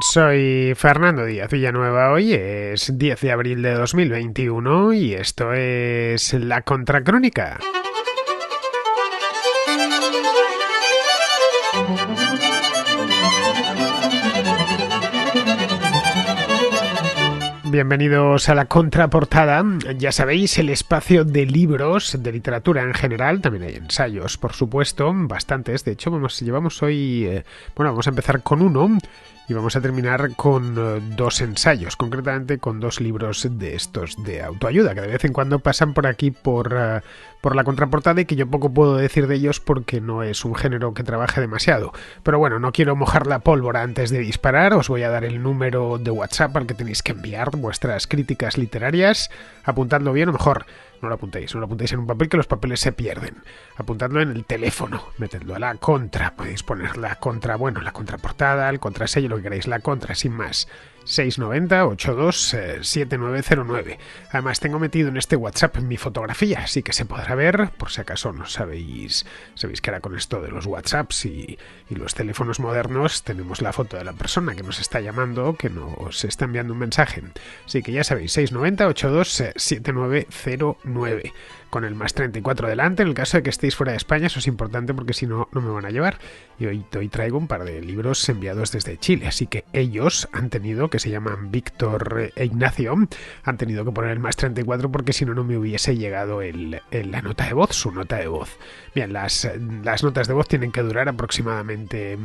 Soy Fernando Díaz Villanueva. Hoy es 10 de abril de 2021 y esto es La Contracrónica. Bienvenidos a La Contraportada. Ya sabéis, el espacio de libros, de literatura en general. También hay ensayos, por supuesto, bastantes. De hecho, llevamos hoy... vamos a empezar con uno y vamos a terminar con dos ensayos, concretamente con dos libros de estos de autoayuda, que de vez en cuando pasan por aquí por La Contraportada y que yo poco puedo decir de ellos porque no es un género que trabaje demasiado. Pero bueno, no quiero mojar la pólvora antes de disparar. Os voy a dar el número de WhatsApp al que tenéis que enviar vuestras críticas literarias. Apuntadlo bien, o mejor, no lo apuntéis en un papel, que los papeles se pierden. Apuntadlo en el teléfono, metedlo a la contra, podéis poner la contra, la contraportada, el contrasello, lo que queráis, la contra, sin más. 690-82-7909. Además, tengo metido en este WhatsApp mi fotografía, así que se podrá ver, por si acaso no sabéis que ahora con esto de los WhatsApps y los teléfonos modernos tenemos la foto de la persona que nos está llamando, que nos está enviando un mensaje. Así que ya sabéis, 690-82-7909. Con el más 34 delante, en el caso de que estéis fuera de España. Eso es importante porque si no, no me van a llevar. Y hoy traigo un par de libros enviados desde Chile, así que ellos han tenido, que se llaman Víctor e Ignacio, han tenido que poner el más 34 porque si no, no me hubiese llegado la nota de voz, su nota de voz. Bien, las notas de voz tienen que durar aproximadamente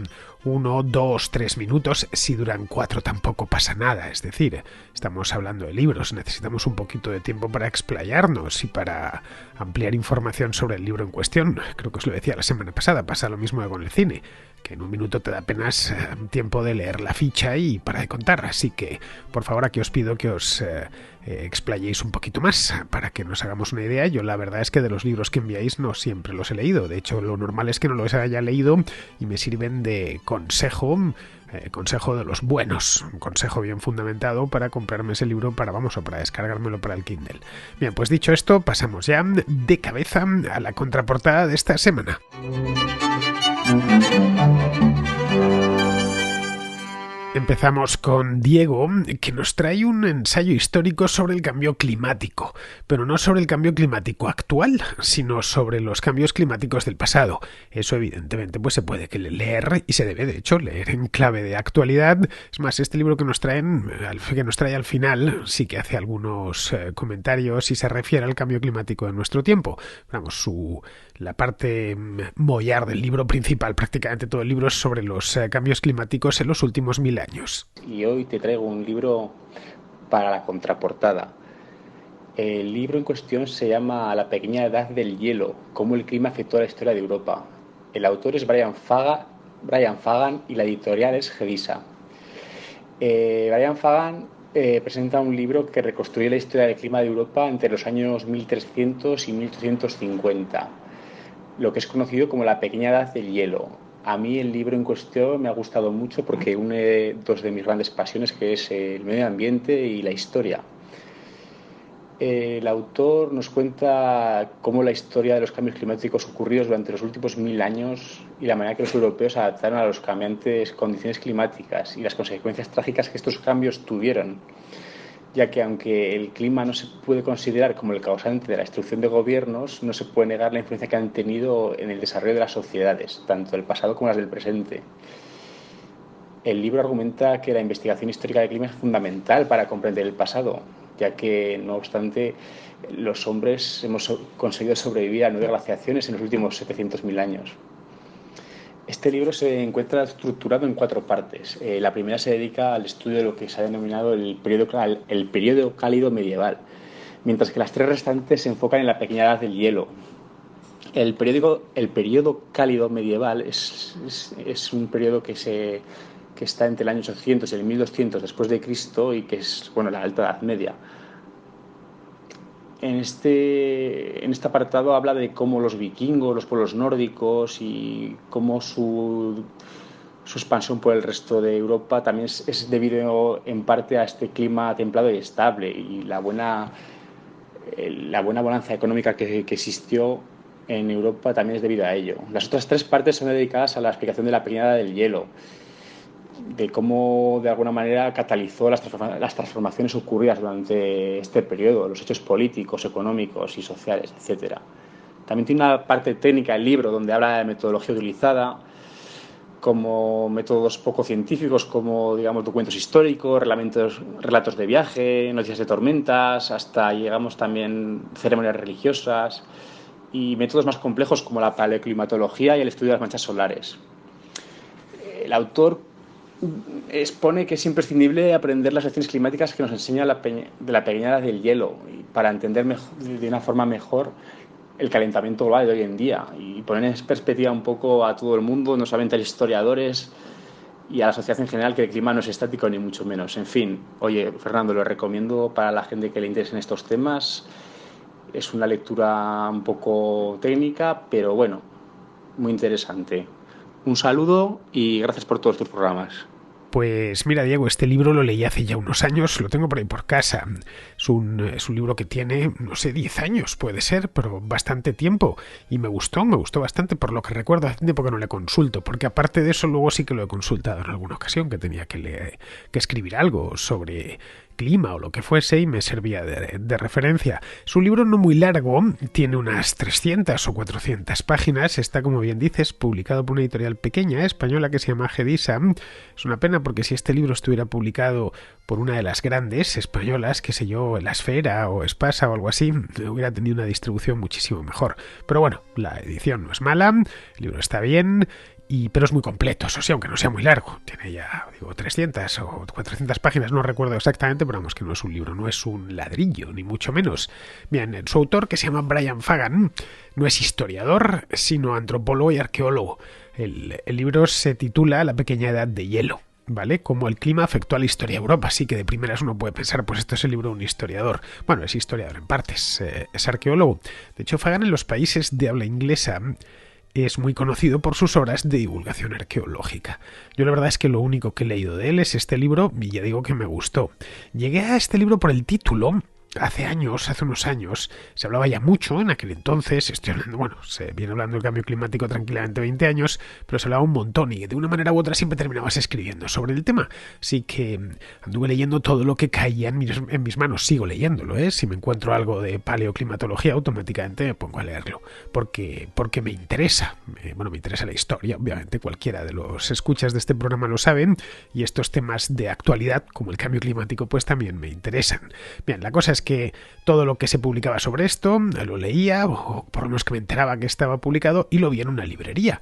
1, 2, 3 minutos. Si duran 4 tampoco pasa nada. Es decir, estamos hablando de libros, necesitamos un poquito de tiempo para explayarnos y para ampliar información sobre el libro en cuestión. Creo que os lo decía la semana pasada, pasa lo mismo que con el cine, que en un minuto te da apenas tiempo de leer la ficha y para de contar. Así que, por favor, aquí os pido que os explayéis un poquito más para que nos hagamos una idea. Yo la verdad es que de los libros que enviáis no siempre los he leído. De hecho, lo normal es que no los haya leído y me sirven de consejo de los buenos, un consejo bien fundamentado para comprarme ese libro para descargármelo para el Kindle. Bien, pues dicho esto, pasamos ya de cabeza a la contraportada de esta semana. Empezamos con Diego, que nos trae un ensayo histórico sobre el cambio climático, pero no sobre el cambio climático actual, sino sobre los cambios climáticos del pasado. Eso evidentemente pues se puede leer y se debe de hecho leer en clave de actualidad. Es más, este libro que nos trae al final sí que hace algunos comentarios y se refiere al cambio climático de nuestro tiempo. Vamos, la parte mollar del libro principal, prácticamente todo el libro, es sobre los cambios climáticos en los últimos 1000 años. Y hoy te traigo un libro para la contraportada. El libro en cuestión se llama La pequeña edad del hielo, cómo el clima afectó a la historia de Europa. El autor es Brian Fagan y la editorial es Gedisa. Brian Fagan presenta un libro que reconstruye la historia del clima de Europa entre los años 1300 y 1850, lo que es conocido como la pequeña edad del hielo. A mí el libro en cuestión me ha gustado mucho porque une dos de mis grandes pasiones, que es el medio ambiente y la historia. El autor nos cuenta cómo la historia de los cambios climáticos ocurridos durante los últimos 1000 años y la manera que los europeos se adaptaron a las cambiantes condiciones climáticas y las consecuencias trágicas que estos cambios tuvieron, ya que aunque el clima no se puede considerar como el causante de la destrucción de gobiernos, no se puede negar la influencia que han tenido en el desarrollo de las sociedades, tanto del pasado como las del presente. El libro argumenta que la investigación histórica del clima es fundamental para comprender el pasado, ya que, no obstante, los hombres hemos conseguido sobrevivir a 9 glaciaciones en los últimos 700.000 años. Este libro se encuentra estructurado en 4 partes. La primera se dedica al estudio de lo que se ha denominado el periodo cálido medieval, mientras que las 3 restantes se enfocan en la pequeña edad del hielo. El periodo cálido medieval es un periodo que está entre el año 800 y el 1200 después de Cristo y que es la Alta Edad Media. En este apartado habla de cómo los vikingos, los pueblos nórdicos y cómo su expansión por el resto de Europa también es debido en parte a este clima templado y estable y la buena bonanza económica que existió en Europa también es debido a ello. Las otras 3 partes son dedicadas a la explicación de la pequeña edad del hielo. de cómo de alguna manera catalizó las transformaciones ocurridas durante este periodo, los hechos políticos, económicos y sociales, etcétera. También tiene una parte técnica el libro donde habla de metodología utilizada, como métodos poco científicos, como digamos documentos históricos, relatos de viaje, noticias de tormentas, hasta llegamos también ceremonias religiosas y métodos más complejos como la paleoclimatología y el estudio de las manchas solares. El autor expone que es imprescindible aprender las lecciones climáticas que nos enseña de la pequeña edad del hielo para entender de una forma mejor el calentamiento global de hoy en día y poner en perspectiva un poco a todo el mundo, no solamente a los historiadores y a la sociedad en general, que el clima no es estático ni mucho menos. En fin, oye, Fernando, lo recomiendo para la gente que le interesen estos temas. Es una lectura un poco técnica, pero bueno, muy interesante. Un saludo y gracias por todos tus programas. Pues mira, Diego, este libro lo leí hace ya unos años, lo tengo por ahí por casa. Es un libro que tiene, no sé, 10 años puede ser, pero bastante tiempo. Y me gustó bastante, por lo que recuerdo. Hace tiempo que no le consulto, porque aparte de eso luego sí que lo he consultado en alguna ocasión, que tenía que escribir algo sobre clima o lo que fuese y me servía de referencia. Es un libro no muy largo, tiene unas 300 o 400 páginas, está, como bien dices, publicado por una editorial pequeña española que se llama Gedisa. Es una pena porque si este libro estuviera publicado por una de las grandes españolas, qué sé yo, La Esfera o Espasa o algo así, hubiera tenido una distribución muchísimo mejor. Pero bueno, la edición no es mala, el libro está bien, pero es muy completo, eso sí, aunque no sea muy largo. Tiene ya, digo, 300 o 400 páginas, no recuerdo exactamente, pero vamos, que no es un libro, no es un ladrillo, ni mucho menos. Bien, su autor, que se llama Brian Fagan, no es historiador, sino antropólogo y arqueólogo. El libro se titula La pequeña edad de hielo, ¿vale? Cómo el clima afectó a la historia de Europa. Así que de primeras uno puede pensar, pues esto es el libro de un historiador. Bueno, es historiador en partes, es arqueólogo. De hecho, Fagan en los países de habla inglesa es muy conocido por sus obras de divulgación arqueológica. Yo la verdad es que lo único que he leído de él es este libro y ya digo que me gustó. Llegué a este libro por el título. Hace unos años, se hablaba ya mucho en aquel entonces, se viene hablando del cambio climático tranquilamente 20 años, pero se hablaba un montón y de una manera u otra siempre terminabas escribiendo sobre el tema. Así que anduve leyendo todo lo que caía en mis manos, sigo leyéndolo, ¿eh? Si me encuentro algo de paleoclimatología, automáticamente me pongo a leerlo, porque me interesa. Me interesa la historia, obviamente cualquiera de los escuchas de este programa lo saben, y estos temas de actualidad, como el cambio climático, pues también me interesan. Bien, la cosa es que todo lo que se publicaba sobre esto lo leía, o por lo menos que me enteraba que estaba publicado, y lo vi en una librería.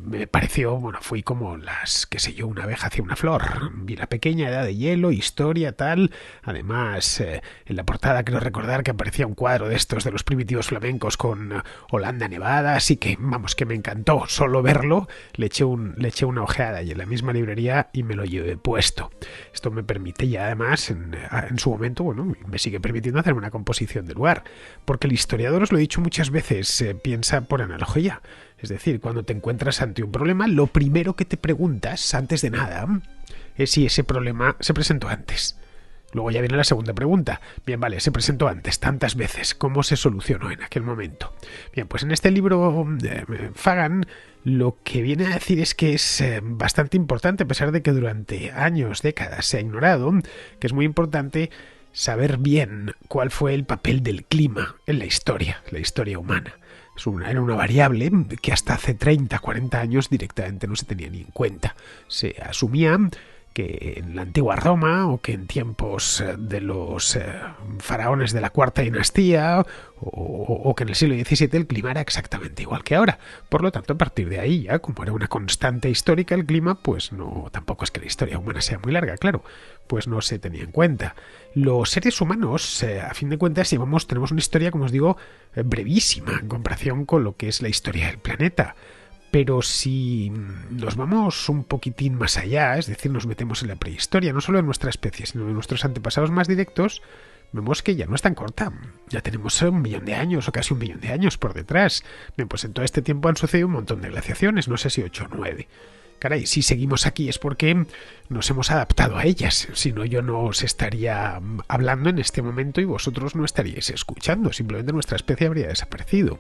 Me pareció, fui como una abeja hacia una flor. Vi La pequeña edad de hielo, historia, tal. Además, en la portada creo recordar que aparecía un cuadro de estos de los primitivos flamencos con Holanda nevada, así que, que me encantó solo verlo. Le eché una ojeada y en la misma librería y me lo llevé puesto. Esto me permite ya, además, en su momento, me sigue permitiendo hacer una composición del lugar, porque el historiador, os lo he dicho muchas veces, piensa por analogía. Es decir, cuando te encuentras ante un problema, lo primero que te preguntas, antes de nada, es si ese problema se presentó antes. Luego ya viene la segunda pregunta. Bien, vale, se presentó antes, tantas veces. ¿Cómo se solucionó en aquel momento? Bien, pues en este libro Fagan lo que viene a decir es que es bastante importante, a pesar de que durante años, décadas se ha ignorado, que es muy importante saber bien cuál fue el papel del clima en la historia humana. Era una variable que hasta hace 30, 40 años directamente no se tenía ni en cuenta. Se asumía que en la antigua Roma o que en tiempos de los faraones de la cuarta dinastía o que en el siglo XVII el clima era exactamente igual que ahora. Por lo tanto, a partir de ahí, ya como era una constante histórica el clima, pues no, tampoco es que la historia humana sea muy larga, claro, pues no se tenía en cuenta. Los seres humanos, a fin de cuentas, tenemos una historia, como os digo, brevísima en comparación con lo que es la historia del planeta. Pero si nos vamos un poquitín más allá, es decir, nos metemos en la prehistoria, no solo de nuestra especie, sino de nuestros antepasados más directos, vemos que ya no es tan corta. Ya tenemos 1 millón de años o casi 1 millón de años por detrás. Bien, pues en todo este tiempo han sucedido un montón de glaciaciones, no sé si 8 o 9. Caray, si seguimos aquí es porque nos hemos adaptado a ellas. Si no, yo no os estaría hablando en este momento y vosotros no estaríais escuchando. Simplemente nuestra especie habría desaparecido.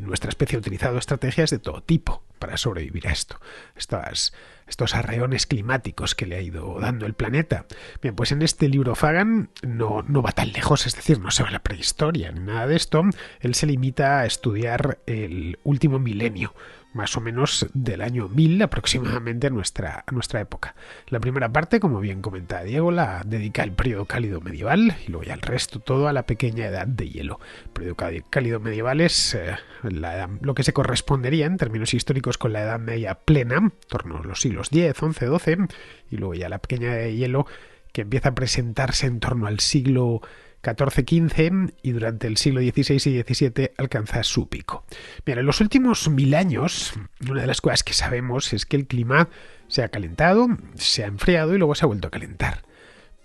Nuestra especie ha utilizado estrategias de todo tipo para sobrevivir a esto, estos arreones climáticos que le ha ido dando el planeta. Bien, pues en este libro Fagan no va tan lejos, es decir, no se va a la prehistoria ni nada de esto. Él se limita a estudiar el último milenio, más o menos del año 1000 aproximadamente a nuestra época. La primera parte, como bien comenta Diego, la dedica al periodo cálido medieval y luego ya el resto todo a la pequeña edad de hielo. El periodo cálido medieval es lo que se correspondería en términos históricos con la Edad Media plena, en torno a los siglos X, XI, XII, y luego ya la pequeña edad de hielo que empieza a presentarse en torno al siglo XIV-XV y durante el siglo XVI y XVII alcanza su pico. Bien, en los últimos 1000 años, una de las cosas que sabemos es que el clima se ha calentado, se ha enfriado y luego se ha vuelto a calentar.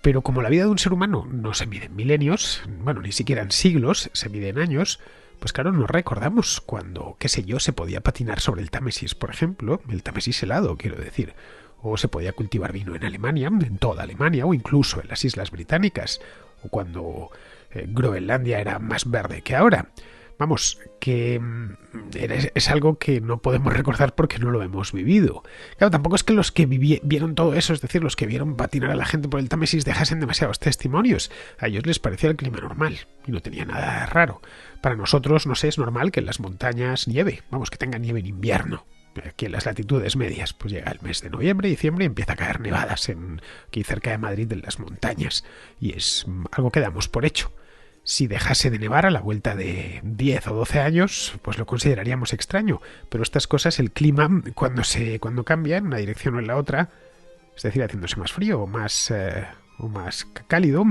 Pero como la vida de un ser humano no se mide en milenios, bueno, ni siquiera en siglos, se mide en años, pues claro, no recordamos cuando, qué sé yo, se podía patinar sobre el Támesis, por ejemplo, el Támesis helado, quiero decir, o se podía cultivar vino en Alemania, en toda Alemania, o incluso en las Islas Británicas, o cuando Groenlandia era más verde que ahora. Vamos, que es algo que no podemos recordar porque no lo hemos vivido. Claro, tampoco es que los que vieron todo eso, es decir, los que vieron patinar a la gente por el Támesis dejasen demasiados testimonios. A ellos les parecía el clima normal y no tenía nada de raro. Para nosotros, no sé, es normal que en las montañas nieve, vamos, que tenga nieve en invierno. Aquí en las latitudes medias, pues llega el mes de noviembre, diciembre y empieza a caer nevadas aquí cerca de Madrid en las montañas. Y es algo que damos por hecho. Si dejase de nevar a la vuelta de 10 o 12 años, pues lo consideraríamos extraño. Pero estas cosas, el clima, cuando cambia en una dirección o en la otra, es decir, haciéndose más frío o más cálido,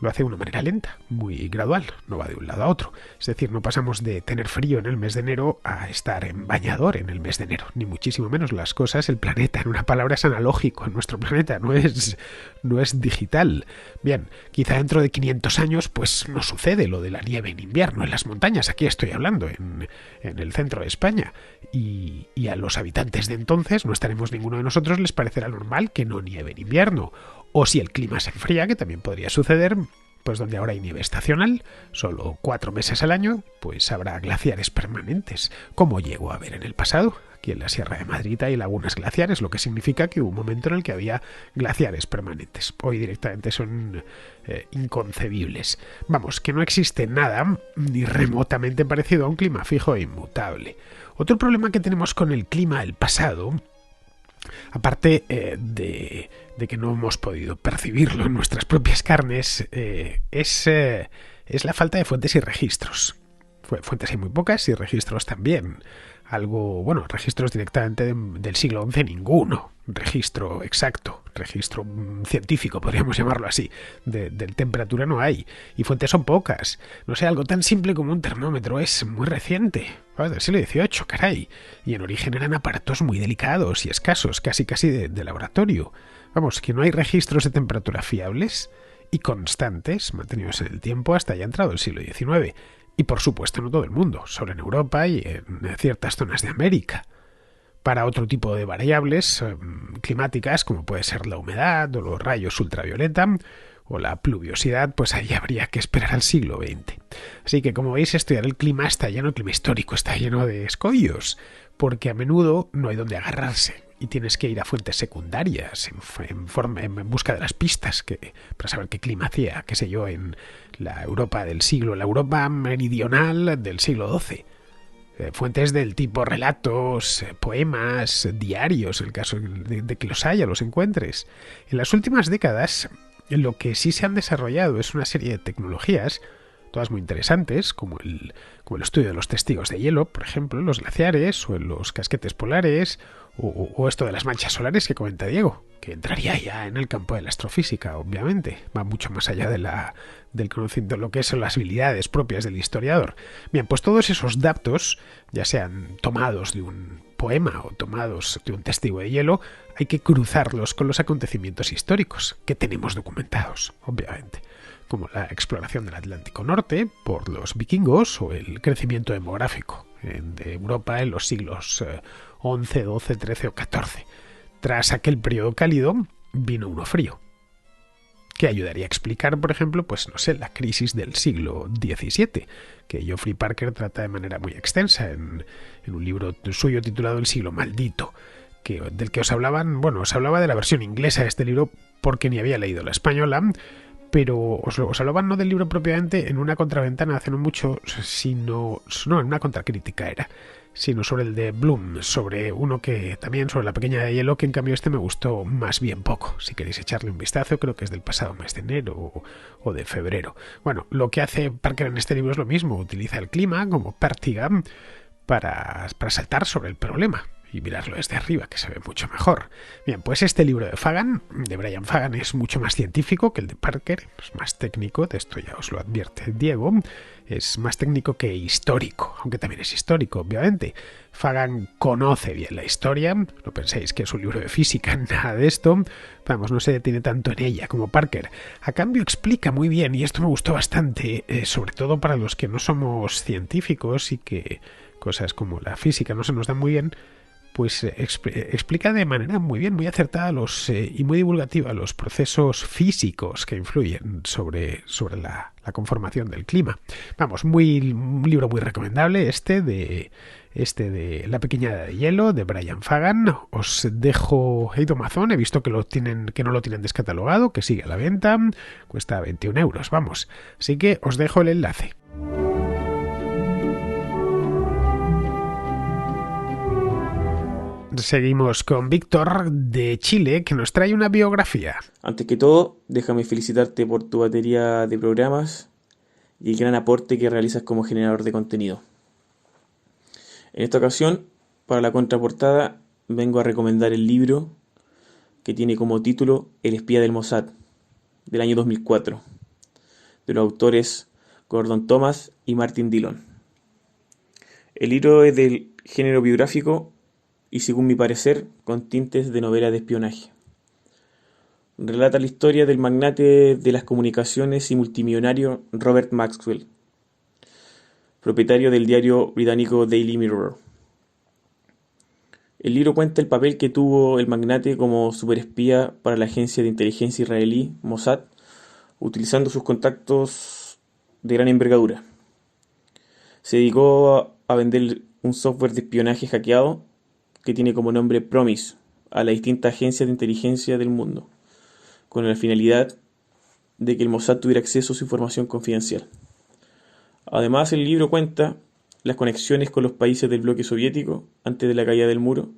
lo hace de una manera lenta, muy gradual, no va de un lado a otro. Es decir, no pasamos de tener frío en el mes de enero a estar en bañador en el mes de enero, ni muchísimo menos. Las cosas, el planeta, en una palabra, es analógico. En nuestro planeta no es digital. Bien, quizá dentro de 500 años pues no sucede lo de la nieve en invierno en las montañas. Aquí estoy hablando, en el centro de España. Y a los habitantes de entonces, no estaremos ninguno de nosotros, les parecerá normal que no nieve en invierno. O si el clima se enfría, que también podría suceder, pues donde ahora hay nieve estacional, solo 4 meses al año, pues habrá glaciares permanentes, como llegó a haber en el pasado. Aquí en la Sierra de Madrid hay lagunas glaciares, lo que significa que hubo un momento en el que había glaciares permanentes. Hoy directamente son inconcebibles. Vamos, que no existe nada ni remotamente parecido a un clima fijo e inmutable. Otro problema que tenemos con el clima del pasado, aparte de que no hemos podido percibirlo en nuestras propias carnes, es la falta de fuentes y registros. Fuentes hay muy pocas y registros también. Registros directamente del siglo XI, ninguno. Registro exacto, registro científico, podríamos llamarlo así, de temperatura no hay. Y fuentes son pocas. No sé, algo tan simple como un termómetro es muy reciente. Del siglo XVIII, caray. Y en origen eran aparatos muy delicados y escasos, casi de laboratorio. Vamos, que no hay registros de temperatura fiables y constantes, mantenidos en el tiempo hasta ya entrado el siglo XIX. Y por supuesto no todo el mundo, solo en Europa y en ciertas zonas de América. Para otro tipo de variables climáticas, como puede ser la humedad o los rayos ultravioleta o la pluviosidad, pues ahí habría que esperar al siglo XX. Así que, como veis, estudiar el clima el clima histórico está lleno de escollos, porque a menudo no hay donde agarrarse y tienes que ir a fuentes secundarias en busca de las pistas para saber qué clima hacía, qué sé yo, en la Europa la Europa meridional del siglo XII. Fuentes del tipo relatos, poemas, diarios, en el caso de que los haya, los encuentres. En las últimas décadas, lo que sí se han desarrollado es una serie de tecnologías, todas muy interesantes, como el estudio de los testigos de hielo, por ejemplo, en los glaciares o en los casquetes polares, o esto de las manchas solares que comenta Diego, que entraría ya en el campo de la astrofísica, obviamente. Va mucho más allá del conocimiento de lo que son las habilidades propias del historiador. Bien, pues todos esos datos, ya sean tomados de un poema o tomados de un testigo de hielo, hay que cruzarlos con los acontecimientos históricos que tenemos documentados, obviamente, como la exploración del Atlántico Norte por los vikingos o el crecimiento demográfico de Europa en los siglos XI, XII, XIII o XIV. Tras aquel periodo cálido vino uno frío. que ayudaría a explicar, por ejemplo, pues no sé, la crisis del siglo XVII, que Geoffrey Parker trata de manera muy extensa en un libro suyo titulado El siglo maldito, del que os hablaba de la versión inglesa de este libro porque ni había leído la española, pero os hablaban no del libro propiamente en una contraventana hace no mucho, sino en una contracrítica sino sobre el de Bloom, sobre uno que también, sobre La pequeña de hielo, que en cambio me gustó más bien poco. Si queréis echarle un vistazo, creo que es del pasado mes de enero o de febrero. Bueno, lo que hace Parker en este libro es lo mismo, utiliza el clima como pértiga para saltar sobre el problema y mirarlo desde arriba, que se ve mucho mejor. Bien, pues este libro de Brian Fagan, es mucho más científico que el de Parker, es más técnico, de esto ya os lo advierte Diego, es más técnico que histórico, aunque también es histórico, obviamente. Fagan conoce bien la historia, no penséis que es un libro de física, nada de esto, vamos, no se detiene tanto en ella como Parker. A cambio explica muy bien, y esto me gustó bastante, sobre todo para los que no somos científicos y que cosas como la física no se nos dan muy bien, pues explica de manera muy bien, muy acertada y muy divulgativa los procesos físicos que influyen sobre la conformación del clima. Vamos, un libro muy recomendable este de La pequeña de hielo, de Brian Fagan. Os dejo Amazon, he visto que no lo tienen descatalogado, que sigue a la venta, cuesta 21 euros, vamos. Así que os dejo el enlace. Seguimos con Víctor de Chile, que nos trae una biografía. Antes que todo, déjame felicitarte por tu batería de programas y el gran aporte que realizas como generador de contenido. En esta ocasión, para la contraportada, vengo a recomendar el libro que tiene como título El espía del Mossad, del año 2004, de los autores Gordon Thomas y Martin Dillon. El libro es del género biográfico y, según mi parecer, con tintes de novela de espionaje. Relata la historia del magnate de las comunicaciones y multimillonario Robert Maxwell, propietario del diario británico Daily Mirror. El libro cuenta el papel que tuvo el magnate como superespía para la agencia de inteligencia israelí Mossad, utilizando sus contactos de gran envergadura. Se dedicó a vender un software de espionaje hackeado que tiene como nombre Promise a las distintas agencias de inteligencia del mundo, con la finalidad de que el Mossad tuviera acceso a su información confidencial. Además, el libro cuenta las conexiones con los países del bloque soviético antes de la caída del muro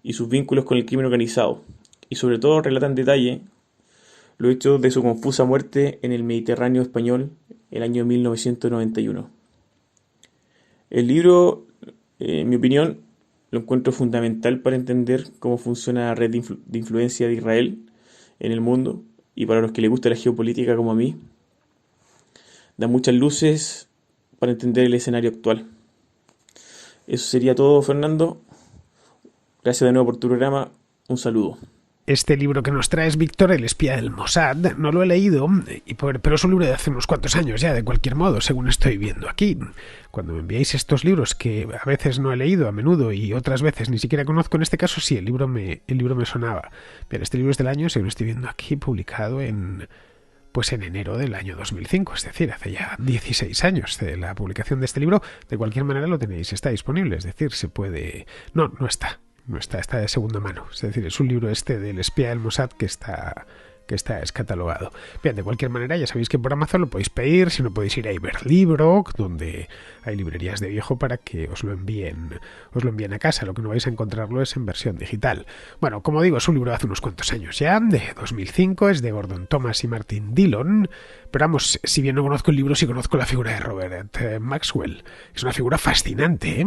y sus vínculos con el crimen organizado, y sobre todo relata en detalle los hechos de su confusa muerte en el Mediterráneo español el año 1991. El libro, en mi opinión, lo encuentro fundamental para entender cómo funciona la red de influencia de Israel en el mundo, y para los que les gusta la geopolítica como a mí, da muchas luces para entender el escenario actual. Eso sería todo, Fernando. Gracias de nuevo por tu programa. Un saludo. Este libro que nos traes, Víctor, El espía del Mossad, no lo he leído, pero es un libro de hace unos cuantos años ya, de cualquier modo, según estoy viendo aquí. Cuando me enviáis estos libros que a veces no he leído a menudo y otras veces ni siquiera conozco, en este caso sí, el libro me sonaba. Pero este libro es del año, según estoy viendo aquí, publicado en enero del año 2005, es decir, hace ya 16 años de la publicación de este libro. De cualquier manera lo tenéis, está disponible, es decir, se puede... No está de segunda mano. Es decir, es un libro del espía del Mossad que está descatalogado. Bien, de cualquier manera, ya sabéis que por Amazon lo podéis pedir, si no podéis ir a Iberlibro, donde hay librerías de viejo, para que os lo envíen a casa. Lo que no vais a encontrarlo es en versión digital. Bueno, como digo, es un libro de hace unos cuantos años ya, de 2005, es de Gordon Thomas y Martin Dillon, pero vamos, si bien no conozco el libro, sí conozco la figura de Robert Maxwell. Es una figura fascinante, ¿eh?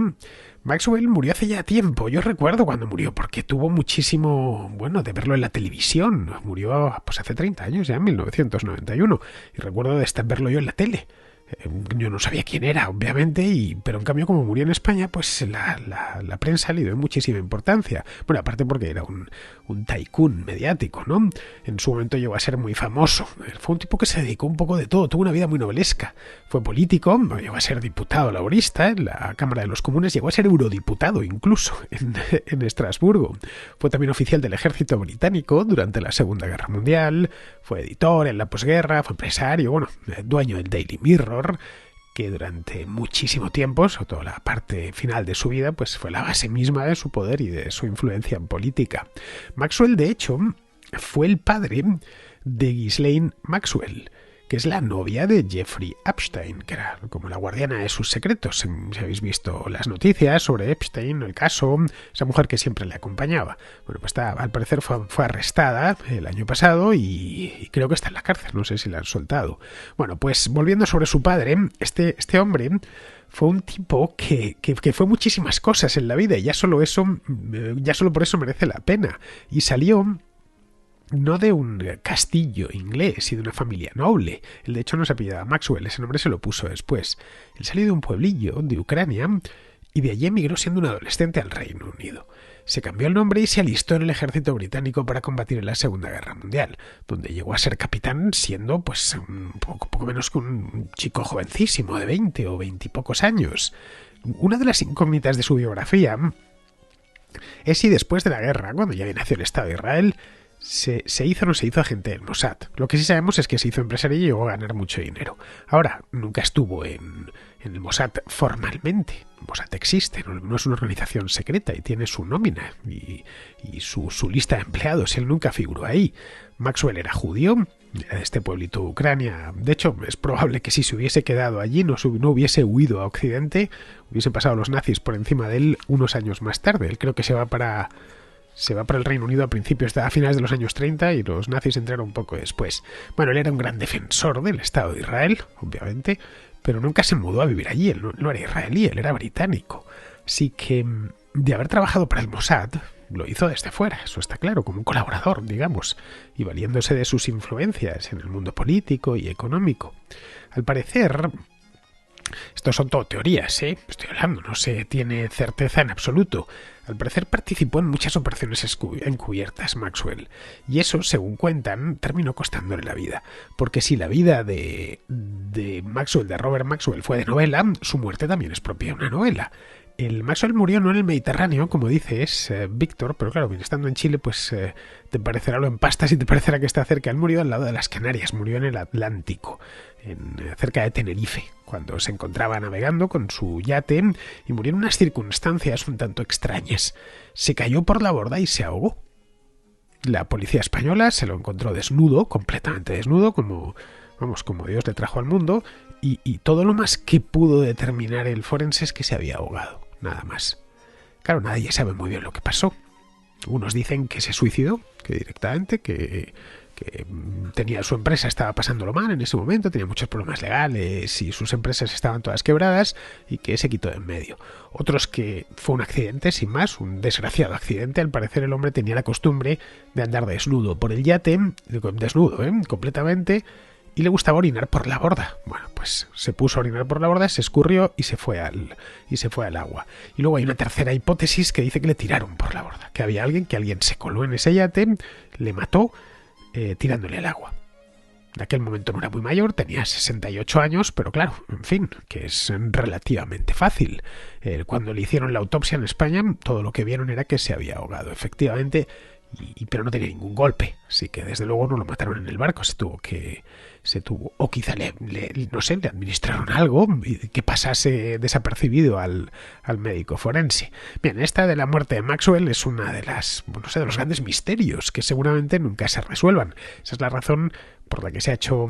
Maxwell murió hace ya tiempo. Yo recuerdo cuando murió, porque tuvo muchísimo, de verlo en la televisión. Murió hace 30 años ya, en 1991. Y recuerdo de verlo yo en la tele. Yo no sabía quién era, obviamente, pero en cambio, como murió en España, pues la prensa le dio muchísima importancia. Bueno, aparte porque era un tycoon mediático, ¿no? En su momento llegó a ser muy famoso. Fue un tipo que se dedicó un poco de todo, tuvo una vida muy novelesca. Fue político, llegó a ser diputado laborista en la Cámara de los Comunes, llegó a ser eurodiputado incluso en Estrasburgo. Fue también oficial del ejército británico durante la Segunda Guerra Mundial, fue editor en la posguerra, fue empresario, bueno, dueño del Daily Mirror, que durante muchísimo tiempo, sobre todo la parte final de su vida, pues fue la base misma de su poder y de su influencia en política. Maxwell, de hecho, fue el padre de Ghislaine Maxwell, que es la novia de Jeffrey Epstein, que era como la guardiana de sus secretos. Si habéis visto las noticias sobre Epstein, el caso, esa mujer que siempre le acompañaba. Bueno, pues al parecer fue arrestada el año pasado y creo que está en la cárcel, no sé si la han soltado. Bueno, pues volviendo sobre su padre, este hombre fue un tipo que fue muchísimas cosas en la vida y ya solo por eso merece la pena. Y salió no de un castillo inglés y de una familia noble. Él de hecho no se apellidaba Maxwell, ese nombre se lo puso después. Él salió de un pueblillo de Ucrania y de allí emigró siendo un adolescente al Reino Unido. Se cambió el nombre y se alistó en el ejército británico para combatir en la Segunda Guerra Mundial, donde llegó a ser capitán siendo pues un poco menos que un chico jovencísimo de 20 o 20 y pocos años. Una de las incógnitas de su biografía es si después de la guerra, cuando ya nació el Estado de Israel, se hizo o no se hizo agente del Mossad. Lo que sí sabemos es que se hizo empresario y llegó a ganar mucho dinero. Ahora, nunca estuvo en el Mossad formalmente. El Mossad existe, no es una organización secreta y tiene su nómina y su lista de empleados. Él nunca figuró ahí. Maxwell era judío, era de este pueblito de Ucrania. De hecho, es probable que si se hubiese quedado allí, no hubiese huido a Occidente, hubiesen pasado los nazis por encima de él unos años más tarde. Él creo que se va para el Reino Unido a finales de los años 30 y los nazis entraron un poco después. Bueno, él era un gran defensor del Estado de Israel, obviamente, pero nunca se mudó a vivir allí. Él no era israelí, él era británico. Así que, de haber trabajado para el Mossad, lo hizo desde fuera, eso está claro, como un colaborador, digamos, y valiéndose de sus influencias en el mundo político y económico. Al parecer, estos son todo teorías, estoy hablando, no se tiene certeza en absoluto. Al parecer participó en muchas operaciones encubiertas Maxwell, y eso, según cuentan, terminó costándole la vida. Porque si la vida de Maxwell, de Robert Maxwell, fue de novela, su muerte también es propia de una novela. El Maxwell murió no en el Mediterráneo, como dices, Víctor, pero claro, estando en Chile, pues te parecerá lo empastas y te parecerá que está cerca. Él murió al lado de las Canarias, murió en el Atlántico, cerca de Tenerife, cuando se encontraba navegando con su yate y murió en unas circunstancias un tanto extrañas. Se cayó por la borda y se ahogó. La policía española se lo encontró desnudo, completamente desnudo, como Dios le trajo al mundo, y todo lo más que pudo determinar el forense es que se había ahogado, nada más. Claro, nadie sabe muy bien lo que pasó. Unos dicen que se suicidó, que directamente, que tenía su empresa, estaba pasándolo mal en ese momento, tenía muchos problemas legales y sus empresas estaban todas quebradas y que se quitó de en medio. Otros que fue un accidente, sin más, un desgraciado accidente. Al parecer el hombre tenía la costumbre de andar desnudo por el yate, desnudo, completamente, y le gustaba orinar por la borda. Bueno, pues se puso a orinar por la borda, se escurrió y se fue al agua. Y luego hay una tercera hipótesis que dice que le tiraron por la borda, que había alguien se coló en ese yate, le mató tirándole al agua. En aquel momento no era muy mayor, tenía 68 años, pero claro, en fin, que es relativamente fácil. Cuando le hicieron la autopsia en España, todo lo que vieron era que se había ahogado, efectivamente, pero no tenía ningún golpe, así que desde luego no lo mataron en el barco, o quizá le administraron algo que pasase desapercibido al médico forense. Bien, esta de la muerte de Maxwell es una de de los grandes misterios que seguramente nunca se resuelvan. Esa es la razón por la que se ha hecho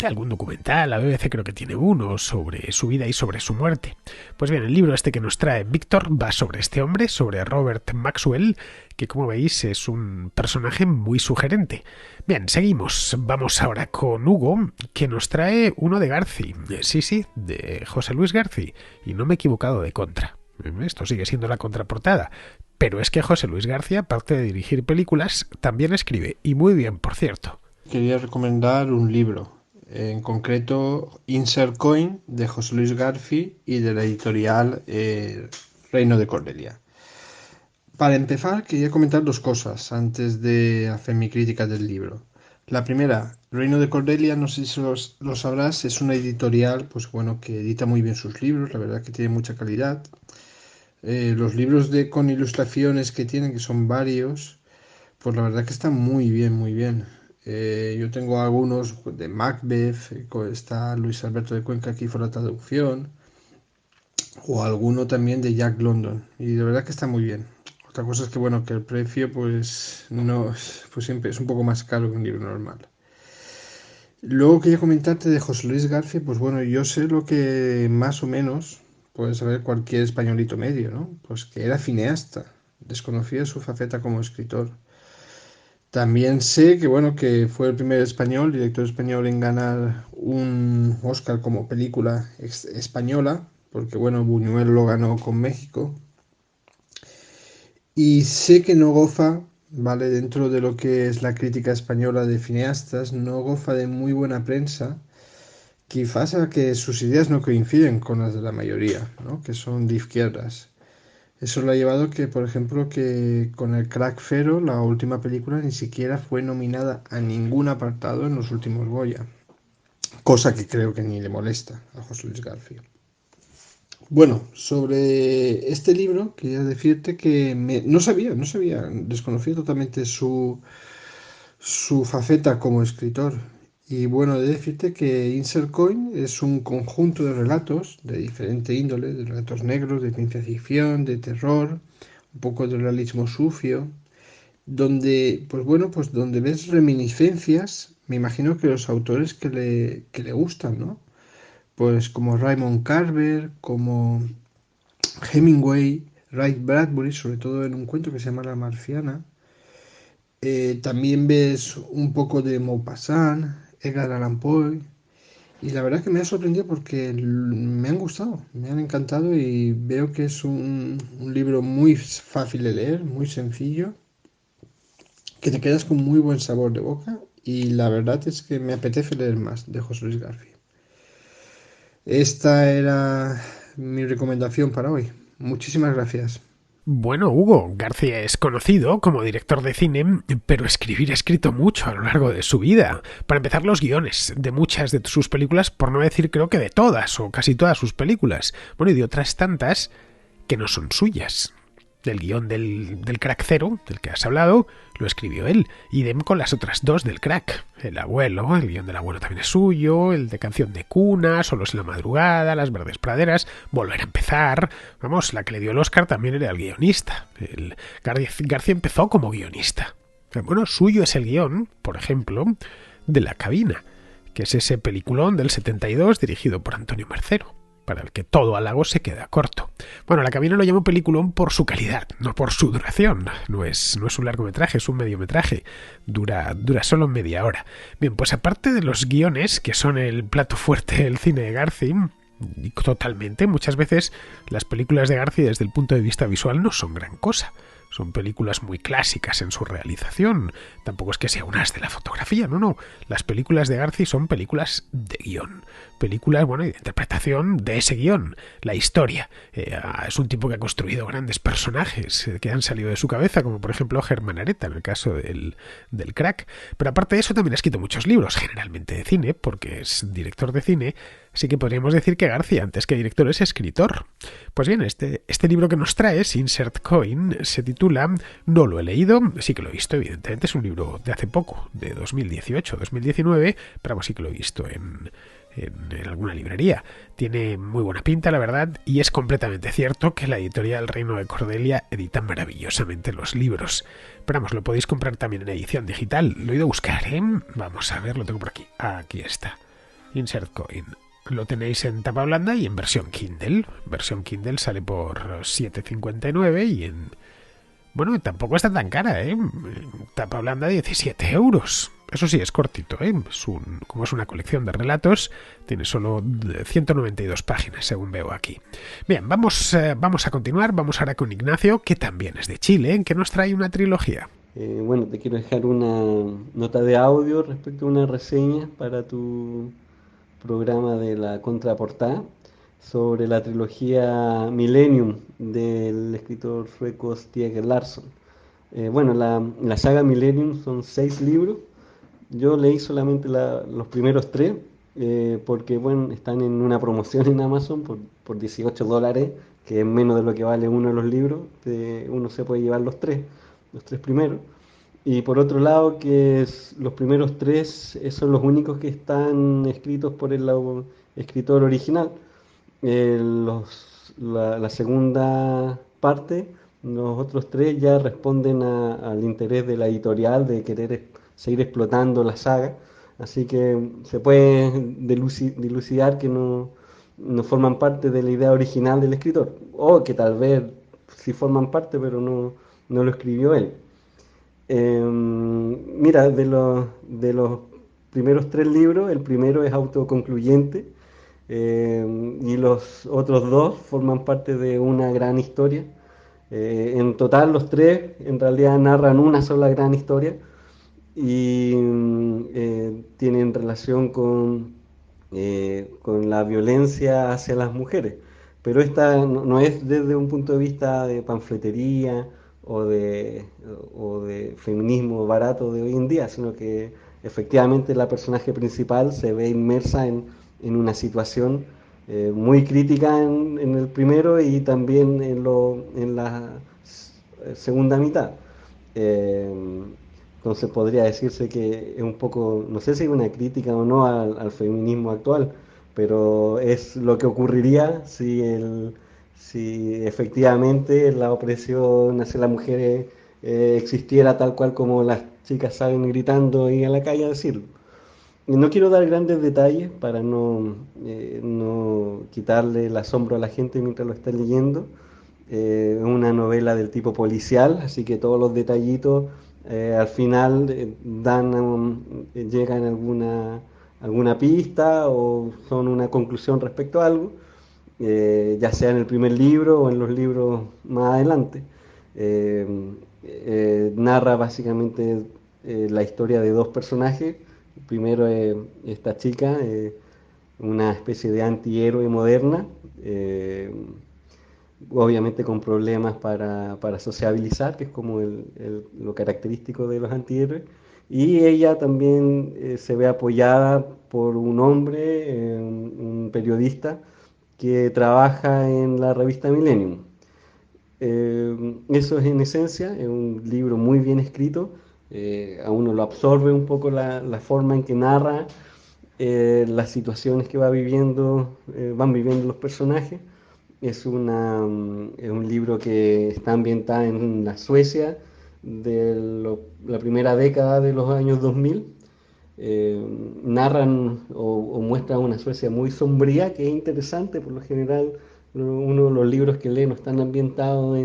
algún documental, la BBC creo que tiene uno, sobre su vida y sobre su muerte. Pues bien, el libro este que nos trae Víctor va sobre este hombre, sobre Robert Maxwell, que como veis es un personaje muy sugerente. Bien, seguimos. Vamos ahora con Hugo, que nos trae uno de Garci. Sí, de José Luis Garci. Y no me he equivocado de contra. Esto sigue siendo la contraportada. Pero es que José Luis García, aparte de dirigir películas, también escribe. Y muy bien, por cierto. Quería recomendar un libro. en concreto Insert Coin de José Luis García y de la editorial Reino de Cordelia. Para empezar, quería comentar dos cosas antes de hacer mi crítica del libro. La primera, Reino de Cordelia, no sé si lo sabrás, es una editorial pues bueno, que edita muy bien sus libros, la verdad que tiene mucha calidad. Los libros con ilustraciones que tienen, que son varios, pues la verdad que están muy bien, muy bien. Yo tengo algunos de Macbeth, está Luis Alberto de Cuenca, aquí fue la traducción, o alguno también de Jack London, y de verdad que está muy bien. Otra cosa es que bueno, que el precio pues no, pues siempre es un poco más caro que un libro normal. Luego quería comentarte de José Luis García, pues bueno, yo sé lo que más o menos puede saber cualquier españolito medio, ¿no? Pues que era cineasta, desconocía su faceta como escritor. También sé que bueno, que fue el primer español, director español en ganar un Oscar como película española, porque bueno, Buñuel lo ganó con México. Y sé que no goza, ¿vale? Dentro de lo que es la crítica española de cineastas, no goza de muy buena prensa, quizás a que sus ideas no coinciden con las de la mayoría, ¿no? Que son de izquierdas. Eso lo ha llevado que, por ejemplo, que con el Crack Zero, la última película, ni siquiera fue nominada a ningún apartado en los últimos Goya. Cosa que creo que ni le molesta a José Luis García. Bueno, sobre este libro, quería decirte que no sabía, desconocía totalmente su faceta como escritor. Y bueno, he de decirte que Insert Coin es un conjunto de relatos de diferente índole, de relatos negros, de ciencia ficción, de terror, un poco de realismo sucio, donde, pues bueno, pues donde ves reminiscencias, me imagino que los autores que le gustan, ¿no? Pues como Raymond Carver, como Hemingway, Ray Bradbury, sobre todo en un cuento que se llama La Marciana. También ves un poco de Maupassant, Edgar Allan Poe, y la verdad que me ha sorprendido porque me han gustado, me han encantado y veo que es un libro muy fácil de leer, muy sencillo, que te quedas con muy buen sabor de boca y la verdad es que me apetece leer más de José Luis García. Esta era mi recomendación para hoy. Muchísimas gracias. Bueno, Hugo, García es conocido como director de cine, pero escribir ha escrito mucho a lo largo de su vida. Para empezar, los guiones de muchas de sus películas, por no decir creo que de todas o casi todas sus películas. Bueno, y de otras tantas que no son suyas. El guión del Crack Zero, del que has hablado, lo escribió él. Idem con las otras dos del Crack. El abuelo, el guión del abuelo también es suyo, el de Canción de Cuna, Solos en la madrugada, Las verdes praderas, Volver a empezar. Vamos, la que le dio el Oscar también era el guionista. García empezó como guionista. Bueno, suyo es el guión, por ejemplo, de La cabina, que es ese peliculón del 72 dirigido por Antonio Mercero, para el que todo halago se queda corto. Bueno, La cabina lo llamo peliculón por su calidad, no por su duración. No es un largometraje, es un mediometraje. Dura solo media hora. Bien, pues aparte de los guiones, que son el plato fuerte del cine de García, totalmente, muchas veces las películas de García desde el punto de vista visual no son gran cosa. Son películas muy clásicas en su realización. Tampoco es que sea un as de la fotografía, no. Las películas de García son películas de guión. Películas, bueno, y de interpretación de ese guión. La historia. Es un tipo que ha construido grandes personajes que han salido de su cabeza, como por ejemplo Germán Areta, en el caso del Crack. Pero aparte de eso también ha escrito muchos libros, generalmente de cine, porque es director de cine. Así que podríamos decir que García, antes que director, es escritor. Pues bien, este libro que nos traes, Insert Coin, se titula, no lo he leído, sí que lo he visto, evidentemente, es un libro de hace poco, de 2018-2019, pero vamos, sí que lo he visto en alguna librería. Tiene muy buena pinta, la verdad, y es completamente cierto que la editorial Reino de Cordelia edita maravillosamente los libros. Pero vamos, lo podéis comprar también en edición digital. Lo he ido a buscar, ¿eh? Vamos a ver, lo tengo por aquí. Aquí está. Insert Coin. Lo tenéis en tapa blanda y en versión Kindle. Versión Kindle sale por 7,59 y en... Bueno, tampoco está tan cara, ¿eh? Tapa blanda 17 euros. Eso sí, es cortito, ¿eh? Como es una colección de relatos, tiene solo 192 páginas, según veo aquí. Bien, vamos a continuar. Vamos ahora con Ignacio, que también es de Chile, que nos trae una trilogía. Bueno, te quiero dejar una nota de audio respecto a una reseña para tu programa de la contraportada sobre la trilogía Millennium del escritor sueco Stieg Larsson. Bueno, la saga Millennium son 6 libros. Yo leí solamente los primeros 3 porque bueno, están en una promoción en Amazon por $18, que es menos de lo que vale uno de los libros. Uno se puede llevar los tres primeros. Y por otro lado, los primeros 3 son los únicos que están escritos por el escritor original. La segunda parte, los otros 3 ya responden al interés de la editorial de querer seguir explotando la saga, así que se puede dilucidar que no forman parte de la idea original del escritor, o que tal vez sí forman parte, pero no lo escribió él. Mira, de los primeros 3 libros, el primero es autoconcluyente, y los otros 2 forman parte de una gran historia. En total los 3 en realidad narran una sola gran historia y tienen relación con la violencia hacia las mujeres. Pero esta no es desde un punto de vista de panfletería o de, o de feminismo barato de hoy en día, sino que efectivamente la personaje principal se ve inmersa en una situación muy crítica en el primero y también en la segunda mitad. Eh, entonces podría decirse que es un poco, no sé si es una crítica o no al feminismo actual, pero es lo que ocurriría si efectivamente la opresión hacia las mujeres existiera tal cual como las chicas salen gritando y a la calle a decirlo. No quiero dar grandes detalles para no quitarle el asombro a la gente mientras lo está leyendo. Es una novela del tipo policial, así que todos los detallitos al final llegan a alguna pista o son una conclusión respecto a algo, ya sea en el primer libro o en los libros más adelante. Eh, Narra básicamente la historia de 2 personajes. Primero esta chica, una especie de antihéroe moderna, obviamente con problemas para sociabilizar, que es como lo característico de los antihéroes, y ella también se ve apoyada por un hombre, un periodista, que trabaja en la revista Millennium. Eso es en esencia, es un libro muy bien escrito, a uno lo absorbe un poco la forma en que narra las situaciones que van viviendo los personajes. Es un libro que está ambientado en la Suecia la primera década de los años 2000. Narran o muestran una Suecia muy sombría, que es interesante. Por lo general, uno de los libros que lee no están ambientados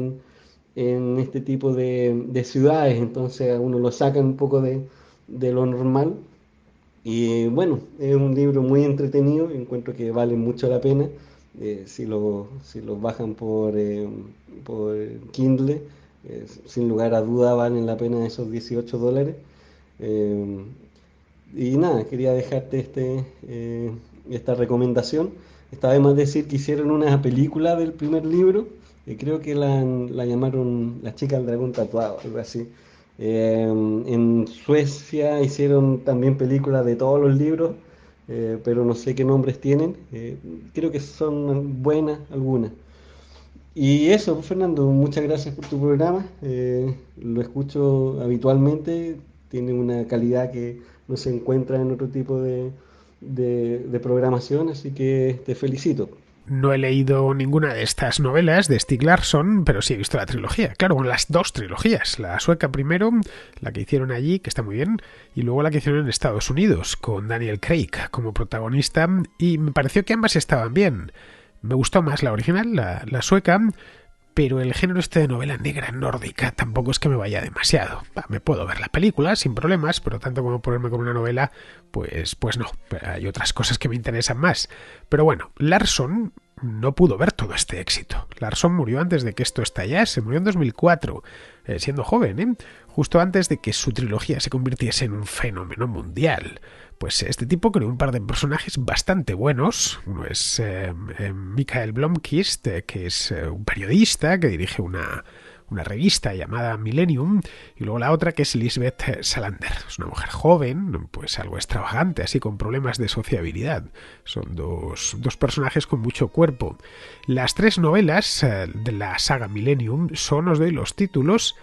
en este tipo de ciudades, entonces a uno lo sacan un poco de lo normal. Y bueno, es un libro muy entretenido, encuentro que vale mucho la pena. Si lo bajan por Kindle, sin lugar a duda valen la pena esos $18. Eh, y nada, quería dejarte esta recomendación. Está de más decir que hicieron una película del primer libro, creo que la llamaron La chica del dragón tatuado, algo así. En Suecia hicieron también películas de todos los libros, pero no sé qué nombres tienen. Creo que son buenas algunas. Y eso, pues, Fernando, muchas gracias por tu programa. Lo escucho habitualmente, tiene una calidad que no se encuentra en otro tipo de programación, así que te felicito. No he leído ninguna de estas novelas de Stieg Larsson, pero sí he visto la trilogía. Claro, con las 2 trilogías. La sueca primero, la que hicieron allí, que está muy bien, y luego la que hicieron en Estados Unidos, con Daniel Craig como protagonista, y me pareció que ambas estaban bien. Me gustó más la original, la sueca, pero el género este de novela negra nórdica tampoco es que me vaya demasiado. Me puedo ver la película sin problemas, pero tanto como ponerme con una novela, pues no. Hay otras cosas que me interesan más. Pero bueno, Larsson no pudo ver todo este éxito. Larson murió antes de que esto estallase, murió en 2004, siendo joven, justo antes de que su trilogía se convirtiese en un fenómeno mundial. Pues este tipo creó un par de personajes bastante buenos. Uno es Michael Blomkvist, que es un periodista que dirige una revista llamada Millennium, y luego la otra que es Lisbeth Salander. Es una mujer joven, pues algo extravagante, así con problemas de sociabilidad. Son dos personajes con mucho cuerpo. Las 3 novelas de la saga Millennium son, os doy los títulos.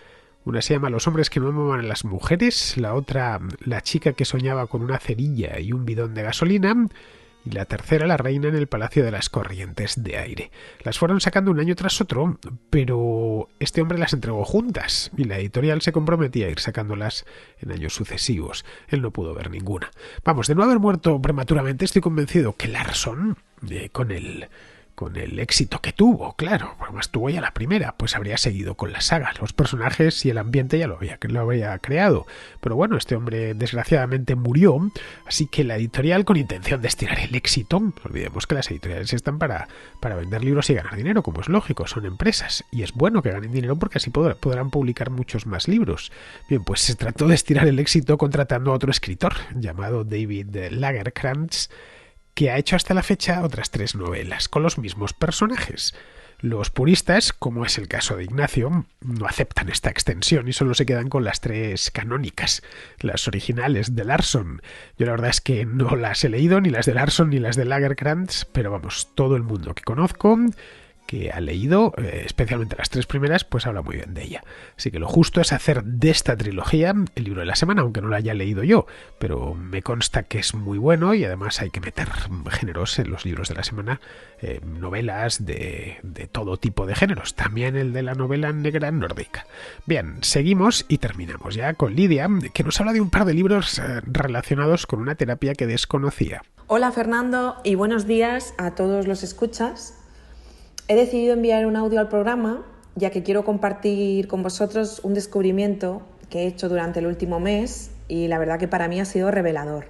Una se llama Los hombres que no aman a las mujeres, la otra La chica que soñaba con una cerilla y un bidón de gasolina, y la tercera La reina en el Palacio de las Corrientes de Aire. Las fueron sacando un año tras otro, pero este hombre las entregó juntas y la editorial se comprometía a ir sacándolas en años sucesivos. Él no pudo ver ninguna. Vamos, de no haber muerto prematuramente, estoy convencido que Larson, con el éxito que tuvo, claro, además tuvo ya la primera, pues habría seguido con la saga. Los personajes y el ambiente ya lo había creado. Pero bueno, este hombre desgraciadamente murió, así que la editorial, con intención de estirar el éxito, no olvidemos que las editoriales están para vender libros y ganar dinero, como es lógico, son empresas, y es bueno que ganen dinero porque así podrán publicar muchos más libros. Bien, pues se trató de estirar el éxito contratando a otro escritor, llamado David Lagerkrantz, que ha hecho hasta la fecha otras 3 novelas con los mismos personajes. Los puristas, como es el caso de Ignacio, no aceptan esta extensión y solo se quedan con las 3 canónicas, las originales de Larson. Yo la verdad es que no las he leído, ni las de Larson ni las de Lagerkrantz, pero vamos, todo el mundo que conozco que ha leído, especialmente las 3 primeras, pues habla muy bien de ella. Así que lo justo es hacer de esta trilogía el libro de la semana, aunque no lo haya leído yo, pero me consta que es muy bueno y además hay que meter géneros en los libros de la semana, novelas de todo tipo de géneros, también el de la novela negra nórdica. Bien, seguimos y terminamos ya con Lidia, que nos habla de un par de libros relacionados con una terapia que desconocía. Hola Fernando y buenos días a todos los escuchas. He decidido enviar un audio al programa ya que quiero compartir con vosotros un descubrimiento que he hecho durante el último mes y la verdad que para mí ha sido revelador.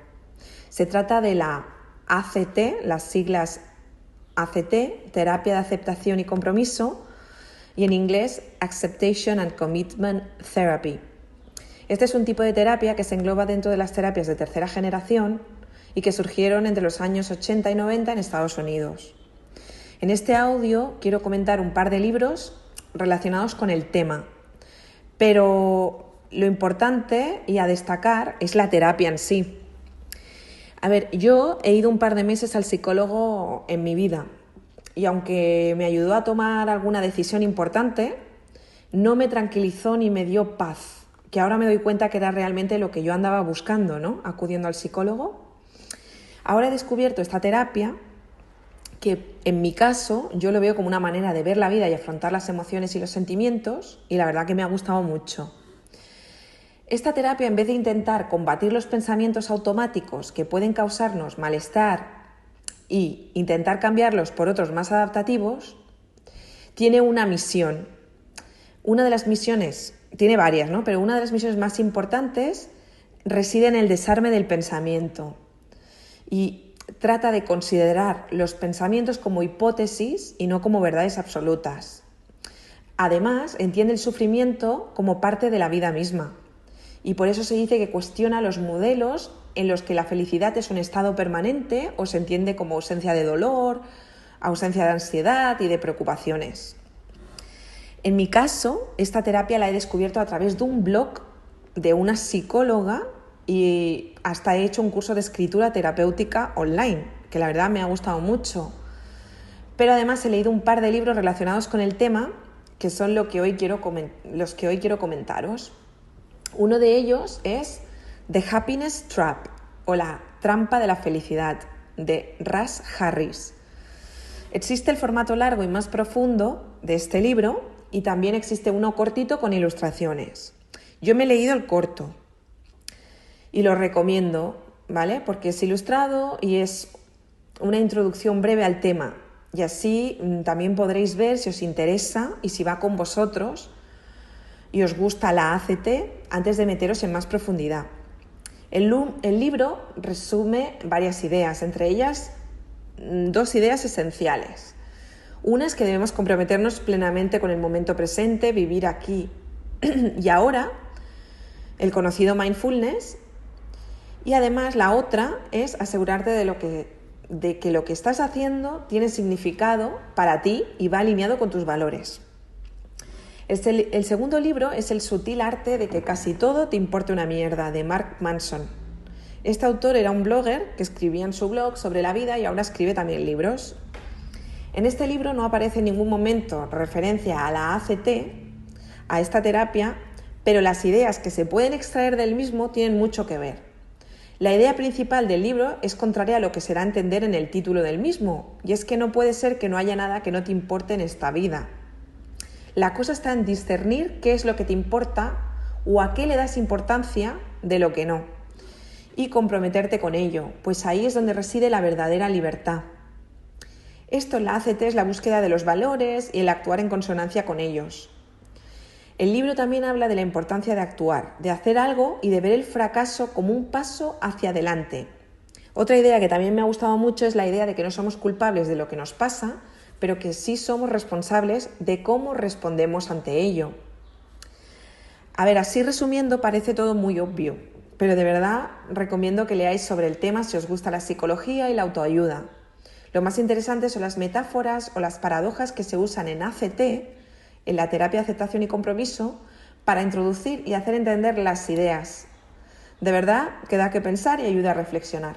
Se trata de la ACT, las siglas ACT, Terapia de Aceptación y Compromiso, y en inglés Acceptation and Commitment Therapy. Este es un tipo de terapia que se engloba dentro de las terapias de tercera generación y que surgieron entre los años 80 y 90 en Estados Unidos. En este audio quiero comentar un par de libros relacionados con el tema, pero lo importante y a destacar es la terapia en sí. A ver, yo he ido un par de meses al psicólogo en mi vida y aunque me ayudó a tomar alguna decisión importante, no me tranquilizó ni me dio paz, que ahora me doy cuenta que era realmente lo que yo andaba buscando, ¿no? Acudiendo al psicólogo. Ahora he descubierto esta terapia que en mi caso yo lo veo como una manera de ver la vida y afrontar las emociones y los sentimientos y la verdad que me ha gustado mucho. Esta terapia, en vez de intentar combatir los pensamientos automáticos que pueden causarnos malestar y intentar cambiarlos por otros más adaptativos, tiene una misión. Una de las misiones, tiene varias, ¿no? Pero una de las misiones más importantes reside en el desarme del pensamiento y trata de considerar los pensamientos como hipótesis y no como verdades absolutas. Además, entiende el sufrimiento como parte de la vida misma y por eso se dice que cuestiona los modelos en los que la felicidad es un estado permanente o se entiende como ausencia de dolor, ausencia de ansiedad y de preocupaciones. En mi caso, esta terapia la he descubierto a través de un blog de una psicóloga y hasta he hecho un curso de escritura terapéutica online, que la verdad me ha gustado mucho. Pero además he leído un par de libros relacionados con el tema, que son los que hoy quiero comentaros. Uno de ellos es The Happiness Trap, o la trampa de la felicidad, de Russ Harris. Existe el formato largo y más profundo de este libro, y también existe uno cortito con ilustraciones. Yo me he leído el corto, y lo recomiendo, ¿vale? Porque es ilustrado y es una introducción breve al tema. Y así también podréis ver si os interesa y si va con vosotros y os gusta la ACT antes de meteros en más profundidad. El libro resume varias ideas, entre ellas 2 ideas esenciales. Una es que debemos comprometernos plenamente con el momento presente, vivir aquí y ahora, el conocido mindfulness. Y además la otra es asegurarte de que lo que estás haciendo tiene significado para ti y va alineado con tus valores. El segundo libro es El sutil arte de que casi todo te importe una mierda, de Mark Manson. Este autor era un blogger que escribía en su blog sobre la vida y ahora escribe también libros. En este libro no aparece en ningún momento referencia a la ACT, a esta terapia, pero las ideas que se pueden extraer del mismo tienen mucho que ver. La idea principal del libro es contraria a lo que se da a entender en el título del mismo, y es que no puede ser que no haya nada que no te importe en esta vida. La cosa está en discernir qué es lo que te importa o a qué le das importancia de lo que no, y comprometerte con ello, pues ahí es donde reside la verdadera libertad. Esto en la ACT es la búsqueda de los valores y el actuar en consonancia con ellos. El libro también habla de la importancia de actuar, de hacer algo y de ver el fracaso como un paso hacia adelante. Otra idea que también me ha gustado mucho es la idea de que no somos culpables de lo que nos pasa, pero que sí somos responsables de cómo respondemos ante ello. A ver, así resumiendo, parece todo muy obvio, pero de verdad recomiendo que leáis sobre el tema si os gusta la psicología y la autoayuda. Lo más interesante son las metáforas o las paradojas que se usan en ACT, en la terapia de aceptación y compromiso, para introducir y hacer entender las ideas. De verdad que da que pensar y ayuda a reflexionar.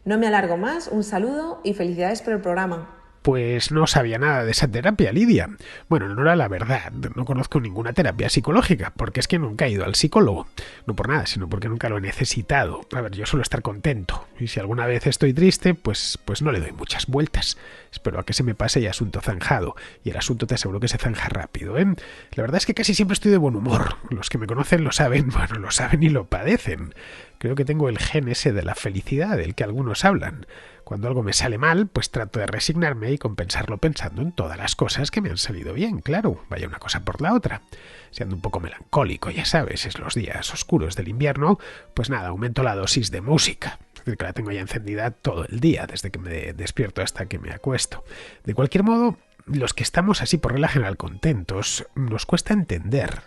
No me alargo más, un saludo y felicidades por el programa. Pues no sabía nada de esa terapia, Lidia. Bueno, no era la verdad, no conozco ninguna terapia psicológica, porque es que nunca he ido al psicólogo. No por nada, sino porque nunca lo he necesitado. A ver, yo suelo estar contento, y si alguna vez estoy triste, pues no le doy muchas vueltas. Espero a que se me pase y asunto zanjado, y el asunto te aseguro que se zanja rápido, ¿eh? La verdad es que casi siempre estoy de buen humor. Los que me conocen lo saben, bueno, lo saben y lo padecen. Creo que tengo el gen ese de la felicidad, del que algunos hablan. Cuando algo me sale mal, pues trato de resignarme y compensarlo pensando en todas las cosas que me han salido bien, claro, vaya una cosa por la otra. Si ando un poco melancólico, ya sabes, es los días oscuros del invierno, pues nada, aumento la dosis de música. Es decir, que la tengo ya encendida todo el día, desde que me despierto hasta que me acuesto. De cualquier modo, los que estamos así por regla general contentos, nos cuesta entender,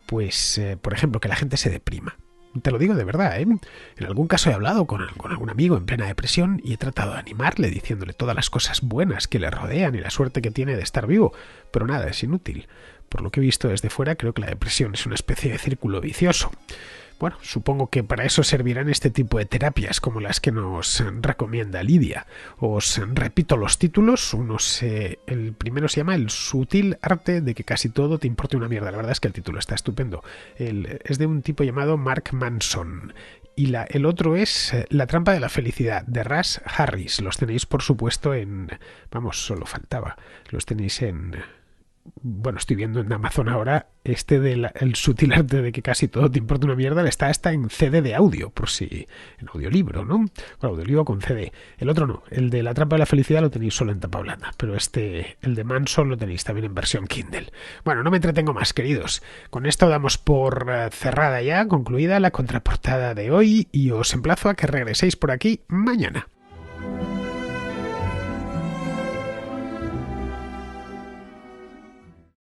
pues, por ejemplo, que la gente se deprima. Te lo digo de verdad, ¿eh? En algún caso he hablado con algún amigo en plena depresión y he tratado de animarle diciéndole todas las cosas buenas que le rodean y la suerte que tiene de estar vivo, pero nada, es inútil. Por lo que he visto desde fuera, creo que la depresión es una especie de círculo vicioso. Bueno, supongo que para eso servirán este tipo de terapias como las que nos recomienda Lidia. Os repito los títulos. El primero se llama El sutil arte de que casi todo te importe una mierda. La verdad es que el título está estupendo. Es de un tipo llamado Mark Manson. Y el otro es La trampa de la felicidad, de Russ Harris. Los tenéis, por supuesto, solo faltaba. Los tenéis bueno, estoy viendo en Amazon ahora el sutil arte de que casi todo te importa una mierda, está hasta en CD de audio, por si en audiolibro, ¿no? Bueno, audiolibro con CD. El otro no, el de La trampa de la felicidad lo tenéis solo en tapa blanda, pero el de Manson lo tenéis también en versión Kindle. Bueno, no me entretengo más, queridos. Con esto damos por cerrada ya, concluida la contraportada de hoy y os emplazo a que regreséis por aquí mañana.